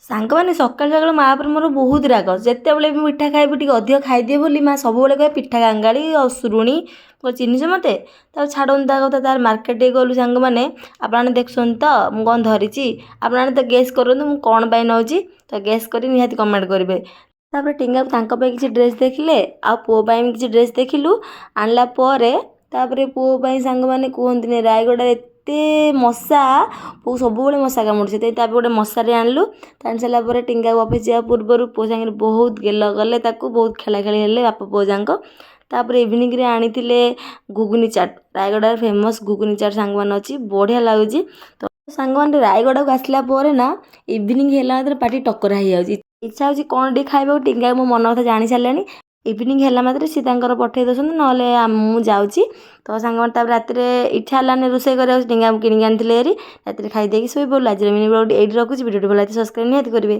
ସାଙ୍ଗମାନେ ସକାଳୁ ସକାଳୁ ମାଆ ଉପରେ ମୋର ବହୁତ ରାଗ। ଯେତେବେଳେ ବି ମିଠା ଖାଇବି ଟିକେ ଅଧିକ ଖାଇଦିଏ ବୋଲି ମାଆ ସବୁବେଳେ କହେ ପିଠା କାଙ୍ଗାଳି ଅସୁରୁଣୀ। ଚିହ୍ନିଛ ମୋତେ? ତାକୁ ଛାଡ଼ନ୍ତୁ ତା କଥା। ତାର ମାର୍କେଟ ଟିକେ ଗଲୁ ସାଙ୍ଗମାନେ, ଆପଣମାନେ ଦେଖୁଛନ୍ତି ତ ମୁଁ କ'ଣ ଧରିଛି? ଆପଣମାନେ ତ ଗେସ୍ କରନ୍ତୁ ମୁଁ କ'ଣ ପାଇଁ ନେଉଛି। ତ ଗେସ୍ କରି ନିହାତି କମେଣ୍ଟ କରିବେ। ତାପରେ ଟିଙ୍ଗାକୁ ତାଙ୍କ ପାଇଁ କିଛି ଡ୍ରେସ୍ ଦେଖିଲେ, ଆଉ ପୁଅ ପାଇଁ ବି କିଛି ଡ୍ରେସ୍ ଦେଖିଲୁ। ଆଣିଲା ପରେ ତାପରେ ପୁଅ ପାଇଁ ସାଙ୍ଗମାନେ କୁହନ୍ତିନି ରାୟଗଡ଼ାରେ ଏତେ ମଶା, ପୁଅ ସବୁବେଳେ ମଶା କାମୁଡ଼ୁଛି। ସେଥିପାଇଁ ତାପରେ ଗୋଟେ ମଶାରୀ ଆଣିଲୁ। ଆଣି ସାରିଲା ପରେ ଟିଙ୍ଗାକୁ ଅଫିସ୍ ଯିବା ପୂର୍ବରୁ ପୁଅ ସାଙ୍ଗରେ ବହୁତ ଗେଲ କଲେ, ତାକୁ ବହୁତ ଖେଳାଖେଳି ହେଲେ ବାପା ପୁଅ ଯାଙ୍କ। ତାପରେ ଇଭିନିଂରେ ଆଣିଥିଲେ ଘୁଗୁନି ଚାଟ୍। ରାୟଗଡ଼ାର ଫେମସ୍ ଘୁଗୁନି ଚାଟ୍ ସାଙ୍ଗମାନେ ଅଛି, ବଢ଼ିଆ ଲାଗୁଛି। ତ ସାଙ୍ଗମାନେ ରାୟଗଡ଼ାକୁ ଆସିଲା ପରେ ନା ଇଭିନିଂ ହେଲା ମାତ୍ରେ ପାଟି ଟକରା ହେଇଯାଉଛି। ଇଚ୍ଛା ହେଉଛି କ'ଣ ଟିକେ ଖାଇବାକୁ। ଟିଙ୍ଗା ମୋ ମନ କଥା ଜାଣି ସାରିଲାଣି। ଇଭିନିଂ ହେଲା ମାତ୍ରେ ସେ ତାଙ୍କର ପଠେଇ ଦେଉଛନ୍ତି, ନହେଲେ ମୁଁ ଯାଉଛି। ତ ସାଙ୍ଗମାନେ ତାପରେ ରାତିରେ ଇଚ୍ଛା ହେଲାନି ରୋଷେଇ କରିବାକୁ, ଟିଙ୍ଗା କିଣିକି ଆଣିଥିଲେ ହେରି। ରାତିରେ ଖାଇଦେଇକି ଶୋଇପଡ଼ିଲୁ। ଆଜିର ମିନି ବ୍ଲଗ୍ ଏଇଠି ରଖୁଛି। ଭିଡ଼ିଓଟି ଭଲ ଲାଗିଲେ ସବସ୍କ୍ରାଇବ୍ ନିହାତି କରିବେ।